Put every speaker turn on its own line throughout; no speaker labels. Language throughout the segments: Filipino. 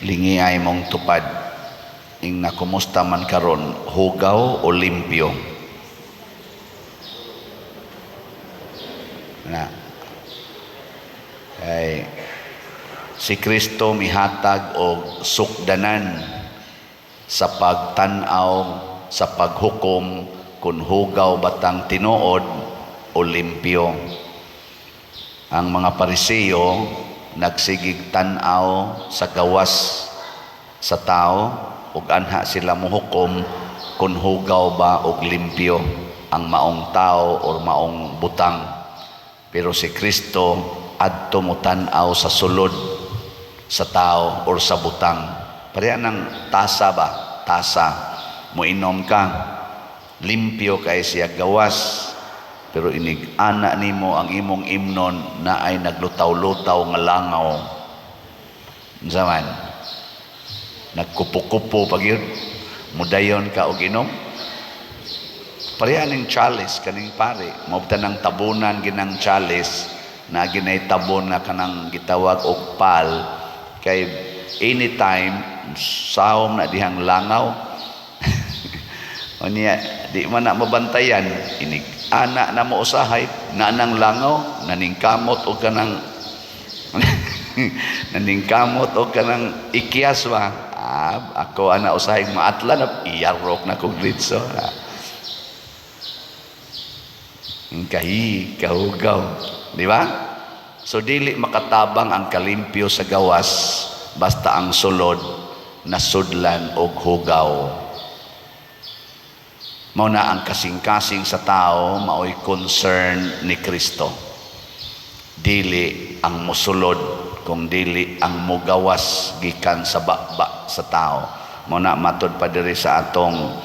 lingi ay mong tupad ing nakumusta man karon, hugaw o limpyo na ay si Kristo mihatag og sukdanan sa pagtan-aw sa paghukom kung hugaw batang tinuod o limpyo. Ang mga Pariseo nagsigig tan-aw sa gawas sa tao ug anha sila mohukom kung hugaw ba og limpyo ang maong tao o maong butang. Pero si Kristo adto mo tan-aw sa sulod sa tao o sa butang. Pareha ng tasa ba? Tasa. Moinom ka, limpyo kay siya gawas. Pero inig-ana nimo ang imong imnon na ay naglutaw-lutaw nga langaw. Zaman, nagkupo-kupo pag yun, mudayon ka og inom. Pareha ng chalice kaning pare, maubtan ng tabunan ginang chalice na ginay tabon na kanang gitawag og pal kay anytime sawom na dihang langaw. O niya, di man na mabantayan, inig ana na mo usahay na nang langaw naningkamot o kanang naningkamot o kanang ikyas ba. Ako ana usahay maatla na iyarok na kog litso. Kahi kahugaw, di ba? So dili makatabang ang kalimpyo sa gawas basta ang sulod nasudlan og hugaw. Mao na ang kasing-kasing sa tao maoy concern ni Kristo. Dili ang musulod kung dili ang mugawas gikan sa bakba sa tao. Mao na matud pa diri sa atong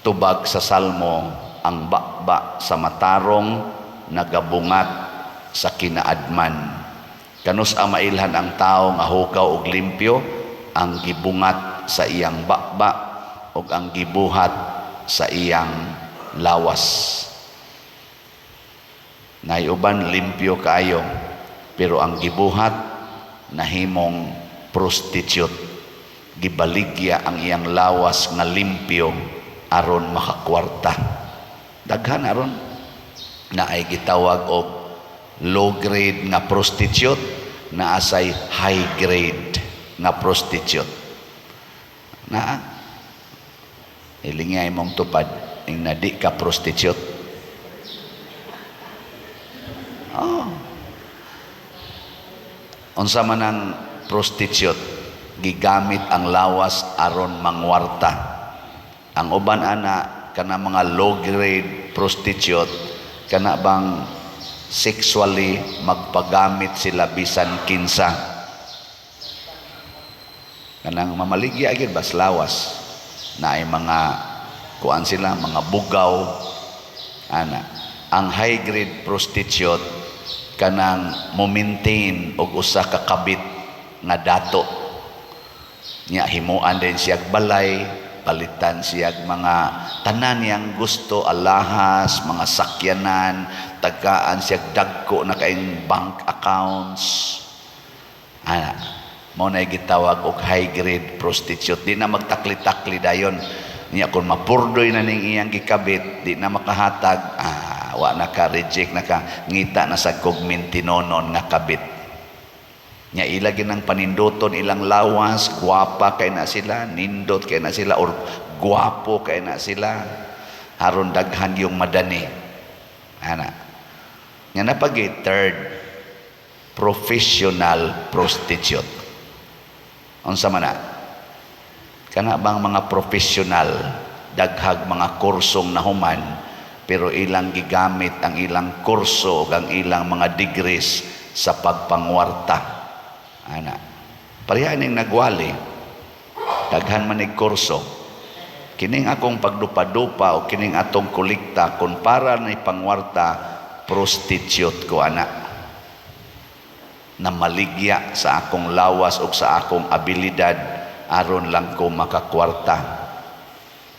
tubag sa Salmo, ang bakba sa matarong nagabungat sa kinaadman. Kanus mailhan ang tao nga hugaw og limpyo, ang gibungat sa iyang bakba ug ang gibuhat sa iyang lawas. Nayuban limpyo kaayo, pero ang gibuhat nahimong prostitute. Gibaligya ang iyang lawas nga limpyo aron makakwarta. Daghan aron na ay gitawag og low grade nga prostitute na asay high grade nga prostitute. Na ilingay mong tupad ing nadi ka prostitute. Unsa man ang prostitute, gigamit ang lawas aron mangwarta. Ang uban ana kana mga low grade prostitute kana bang sexually magpagamit sila bisan kinsa. Kanang mamaligya gyud bas lawas na ay mga kuan sila, mga bugaw ana. Ang high grade prostitute kanang mo-maintain og usa ka kabit nga dato nya, himuan din siya balay, palitan siya mga tanan yang gusto, alahas, mga sakyanan, tagaan siya dagko na kaing bank accounts ana. Mao na gitawag og high grade prostitute. Di na magtakli-takli dayon niya kung mapurdoy na ning iyang gikabit, di na makahatag, wa na ka reject na ka, ngita na sa kogmintinonon nga kabit nya. Ilagi ng paninduton ilang lawas, guwapa kay na sila, nindot kay na sila, or guwapo kay na sila, haron daghan yung madani ana. Nga napagi third, professional prostitute. Unsa man na kana bang mga professional, daghag mga kursong nahuman, pero ilang gigamit ang ilang kurso ug ang ilang mga degrees sa pagpangwarta ana. Pareha ning nagwali, daghan man ning kurso. Kining akong pagdupa-dupa o kining atong kolekta kun para ni pangwarta, prostitute ko ana. Na maligya sa akong lawas o sa akong abilidad aron lang ko makakwarta.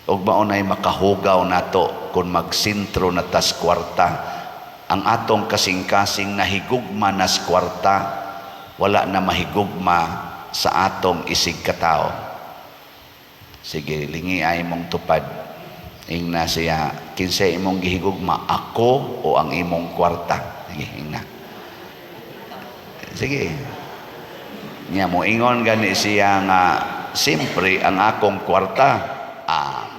Og maunay makahugaw nato kung magsintro na tas kwarta. Ang atong kasing-kasing nahigugma nas kwarta, wala na mahigugma sa atong isig katao. Sige, lingi ay mong tupad. Ingna siya, kinsay imong gihigugma, ako o ang imong kwarta? Sige, ingna. Sige. Nya mo ingon gani siya nga, simpre ang akong kwarta,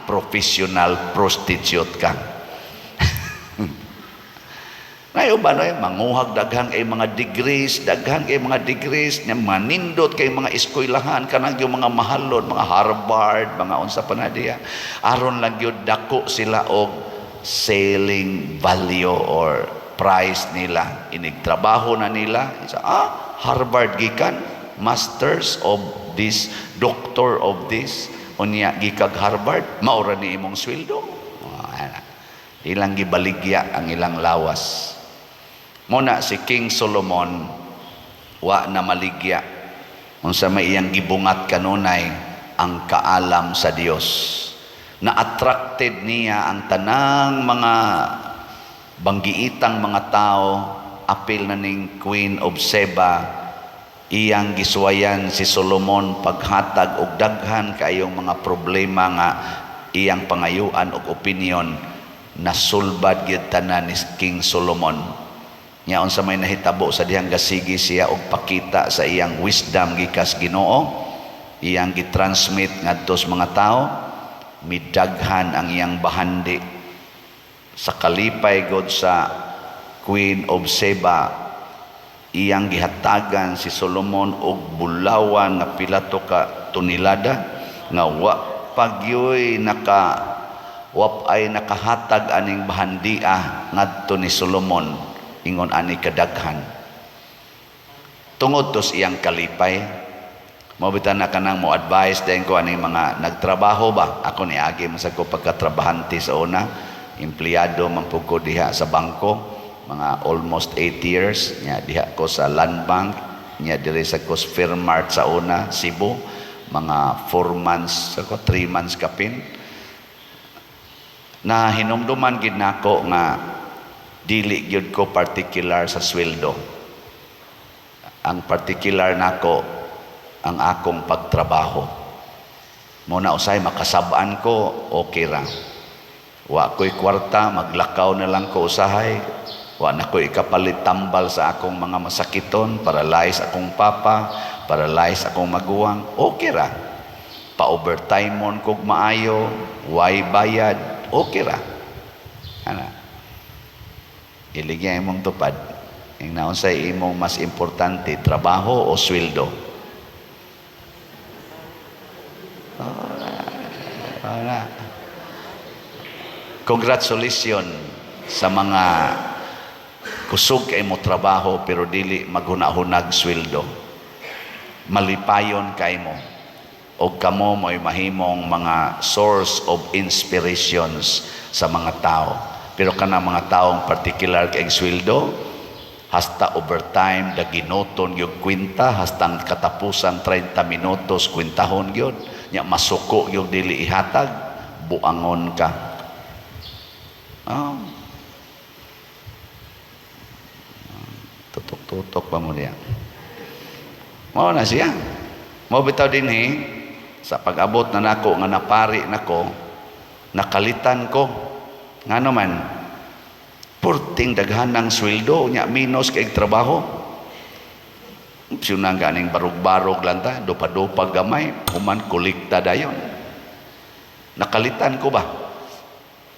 professional prostitute ka. Ngayon ba manguhag daghang kay mga degrees, nya manindot kay mga eskwelahan kanang yung mga mahalon, mga Harvard, mga unsa pa na diya. Aron lang gyud dako sila og selling value or price nila. Inigtrabaho na nila. Harvard gikan, masters of this, doctor of this, unya gikag Harvard, maura ni imong sweldo. Ilang gibaligya ang ilang lawas. Muna si King Solomon wa na maligya unsa may iyang gibungat kanunay ang kaalam sa Dios. Na attracted niya ang tanang mga banggiitang mga tao, apil na ning Queen of Sheba. Iyang giswayan si Solomon paghatag og daghan kayong mga problema nga iyang pangayuan og opinion, nasulbad gyud tanan ni King Solomon. Nya unsa may nahitabo sa dihang gasigi siya og pakita sa iyang wisdom gikas Ginoo, iyang gitransmit ngadto sa mga tao, midaghan ang iyang bahandi. Sa kalipay god sa Queen of Sheba, iyang gihatagan si Solomon og bulawan nga pila to ka tunilada nga wa pagyoy nakahatag aning bahandia ngadto ni Solomon. Ingon ani kadaghan tungod tos iyang kalipay. Mabitan na kanang mo advice din ko aning mga nagtrabaho ba. Ako ni agi masag ko pagkatrabahante sa una, empleyado man pud ko diha sa bangko, mga almost 8 years nya diha ko sa Land Bank, nya diri sa Fairmart sa una Cebu, mga 4 months ako, 3 months kapin. Na hinumduman gid nako nga dili gyud ko particular sa sweldo. Ang particular nako ang akong pagtrabaho. Muna usay makasab-an ko, okay ra. Wa ko'y kwarta, maglakaw na lang ko usahay. Wa na ko'y ikapalit tambal sa akong mga masakiton, paralyze akong papa, paralyze akong maguwang, okay ra. Pa-overtime mon kog maayo, way bayad, okay ra. Ana. Iligya imong tupad. Ang naunsay imong mas importante, trabaho o sweldo? Congratulations sa mga kusog kay mo trabaho pero dili maghunahunag sweldo. Malipayon kay mo. O kamo mo'y mahimong mga source of inspirations sa mga tao. Pero kanang mga taong particular kay sweldo, hasta overtime daginoton yung kwenta, hasta katapusan 30 minutos kwentahon yun, nya masuko yung dili ihatag, buangon ka. Tutok-tutok pa mo niya. Mao na siya. Mao bitaw din sa pag-abot na nako nga napari nako, nakalitan ko ngano man purting daghan ng sweldo nya minus kay trabaho. Siyang ganing barog-barog lang ta, dupa-dupa gamay, human kolekta dayon. Nakalitan ko ba?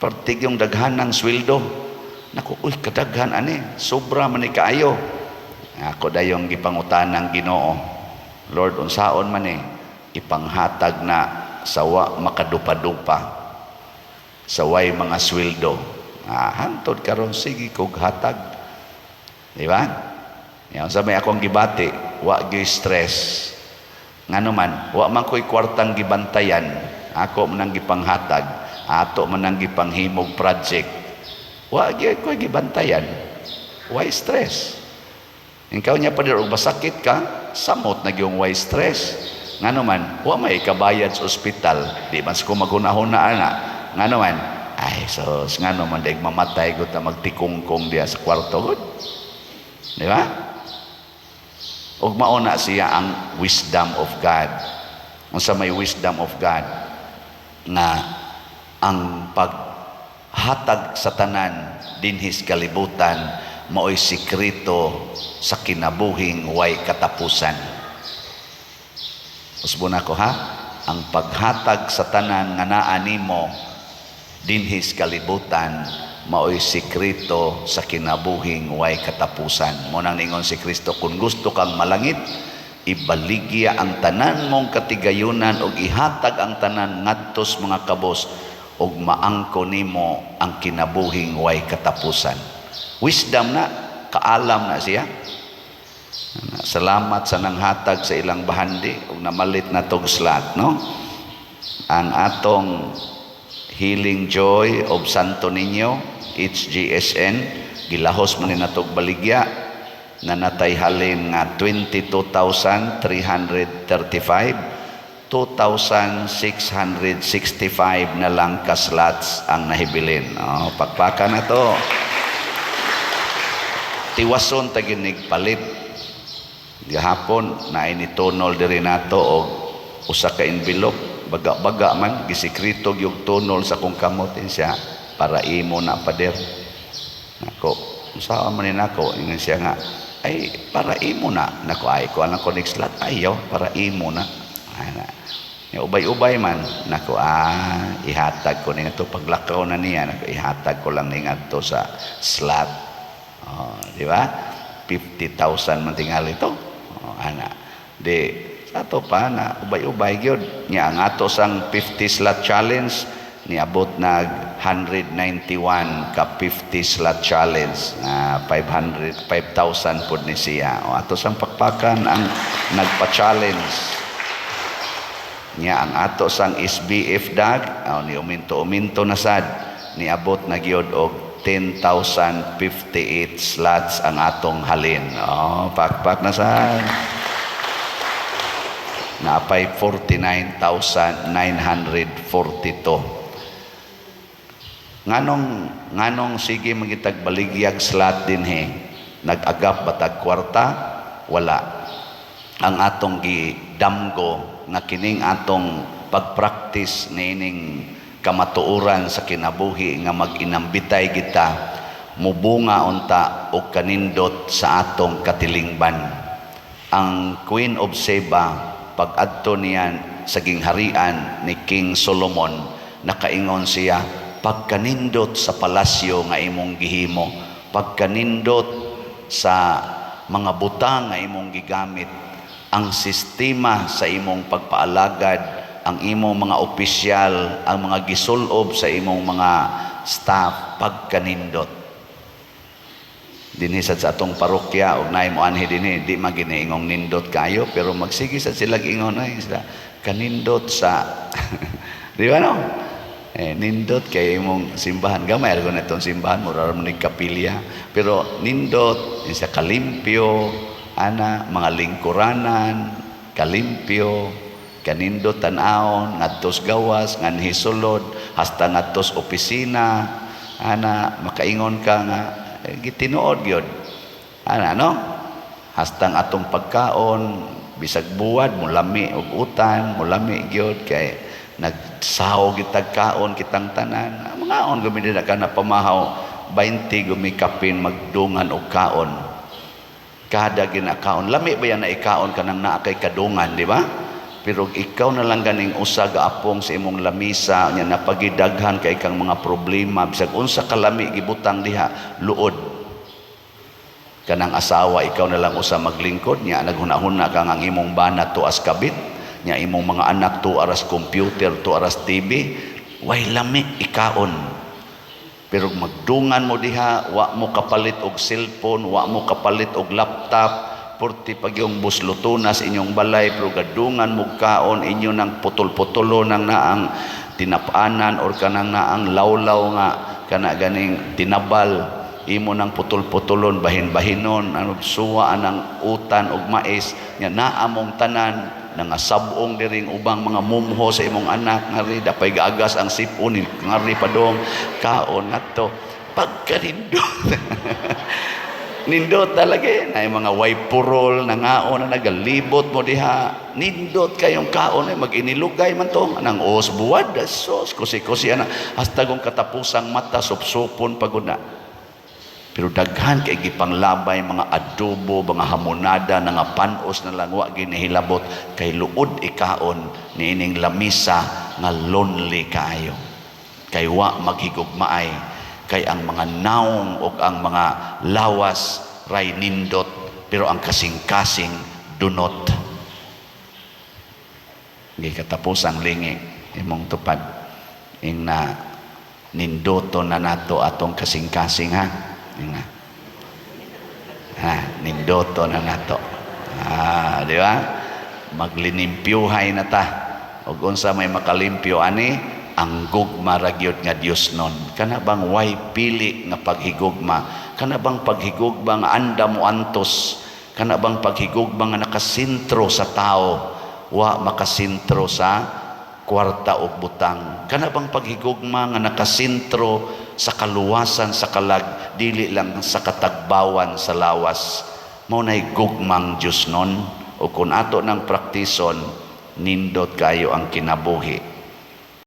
Pertig yung daghan ng sweldo. Naku, uy, kadaghan ani, sobra man ni kaayo. Ako dayong gipangutan ng Ginoo. Lord, unsaon man ipanghatag na sawa makadupa-dupa. Saway mga sweldo. Hantod karon sige kog hatag. Di ba? Yan sa may akong gibati, wa gyud stress. Ngano man, wa man ko'y kwartang gibantayan, ako man ang gipanghatag, ato man ang gipanghimog project. Wa gyud ko'y gibantayan. Why stress? Ikaw niya pa og basakit ka, samot na gyung why stress. Ngano man, wa may kabayad sa ospital, di man ko maghunahuna ana. Ngano man, ay sos ngano man daig mamatay gud ta magtikungkong diya sa kwarto gud. Di ba? ug mao na siya ang wisdom of God. Unsa may wisdom of God nga ang paghatag sa tanan dinhis kalibutan mao'y sikreto sa kinabuhing way katapusan. Usbon ako ha, ang paghatag sa tanan nga naa nimo dinhis kalibutan mao'y sikreto sa kinabuhing way katapusan. Mo nang ningon si Kristo, kung gusto kang malangit, ibaligya ang tanan mong katigayunan ug ihatag ang tanan ngadtos mga kabos ug maangko nimo ang kinabuhing way katapusan. Wisdom na, kaalam na siya. Salamat sa nanghatag sa ilang bahandi ug namalit na tog slot, no? Ang atong Healing Joy of Santo Niño, HGSN, gilahos man ni natog baligya na natay halin nga 22,335, 2,665 na lang ka slots ang nahibilin. Oh, pakpaka na to. Tiwason taginig palit. Gahapon na initunol diri nato og usa ka envelope, baga-baga man gisikreto yung tunol sa kong kamot siya para imo na pader. Nako, usa man ni nako ingon siya nga ay para imo na. Nako ay ko anang next slot ayo para imo na. Ana. Ya ubay-ubay man nako ihatag ko ning ato paglakaw na niya nako ihatag ko lang ning ato sa slot. Oh, di ba? 50,000 man tingali to. Oh, ana. Di ato pa na ubay-ubay gyud nya ang ato sang 50 slot challenge niabot nag 191 ka 50 slot challenge na 500 5,000 pud ni siya. O ato sang pakpakan ang nagpa-challenge nya ang ato sang SBF dag ni uminto na sad niabot na gyud og 10,058 slots ang atong halin. Oh, pakpak na sad. Napay 49,942. Nganong sige magitag baligyag slot din he. Nag-agap batag kwarta? Wala. Ang atong gidamgo nga kining atong pagpractice nining kamatuoran sa kinabuhi nga mag-inambitay kita mubunga unta og kanindot sa atong katilingban. Ang Queen of Sheba pag-adto niyan sa gingharian ni King Solomon nakaingon siya, pagkanindot sa palasyo nga imong gihimo, pagkanindot sa mga butang nga imong gigamit, ang sistema sa imong pagpaalagad, ang imong mga opisyal, ang mga gisulob sa imong mga staff, pagkanindot. Dinhi sa atong parokya, og naay mo anhi dinhi, di maginiingong nindot kayo, pero magsige sa sila ingon ay sila kanindot sa di ba no? Nindot kay imong simbahan, gamay ko na itong simbahan, mura mo ni kapilya, pero nindot, sa kalimpyo, ana, mga lingkuranan, kalimpyo, kanindot tanaon ngadtos gawas nganhi sulod hasta ngadtos opisina ana makaingon ka nga gitinuod gyud ana no hasta ang atong pagkaon bisag buwad mulami og utan mulami gyud kay nagsaw gitag kaon kitang tanan mangaon gumi na kana pamahaw 20 gumikapin magdungan og kaon kada ginakaon lami ba yan na ikaon kanang naa kay kadungan di ba? Pero ikaw na lang ganing usa gaapong sa imong lamisa nya napagidaghan kay kang mga problema bisag unsa kalami gibutang diha luod kanang asawa ikaw na lang usa maglingkod nya naghuna-huna kang ang imong bana tuas kabit nya imong mga anak tu aras computer tu aras TV way lami ikaon pero magdungan mo diha wa mo kapalit og cellphone wa mo kapalit og laptop porti pag yung buslutunas inyong balay pero gadungan mo kaon inyo ng putol-putulo ng naang tinapanan or kanang naang lawlaw nga kana ganing tinabal imo ng putol-putulon bahin-bahinon ano suwa anang utan ug mais nya naa mong tanan nangasabong diring ubang mga mumho sa imong anak ngari dapay gaagas ang sipon ngari padong kaon ngadto pagkanindot Nindot talaga na yung mga waypurol na ngaon na nagalibot mo diha. Nindot kayong kaon ay mag-inilugay man to nang os buwad sos kusi-kusi ana hasta kung katapusang mata supsupon pagod na. Pero daghan kay gipanglabay mga adobo, mga hamonada nga panos na lang wa ginihilabot kay luod ikaon niining lamisa nga lonely kayo. Kay wa maghigugmaay kay ang mga naong o ang mga lawas ray nindot pero ang kasing-kasing dunot. Hindi katapos ang lingi imong tupad ing na nindoto na nato atong kasing-kasing ha. Nindoto na nato. Di ba? Maglinimpyuhay na ta. O unsa may makalimpyo ani ang gugma ragyod nga Dios non. Kana bang way pili nga paghigugma? Kana bang paghigugma nga anda mo antos? Kana bang paghigugma nga nakasintro sa tao, wa makasintro sa kwarta ug butang? Kana bang paghigugma nga nakasintro sa kaluwasan sa kalag, dili lang sa katagbawan sa lawas? Mao nay gugmang Dios non. O kung ato nang praktison, nindot kayo ang kinabuhi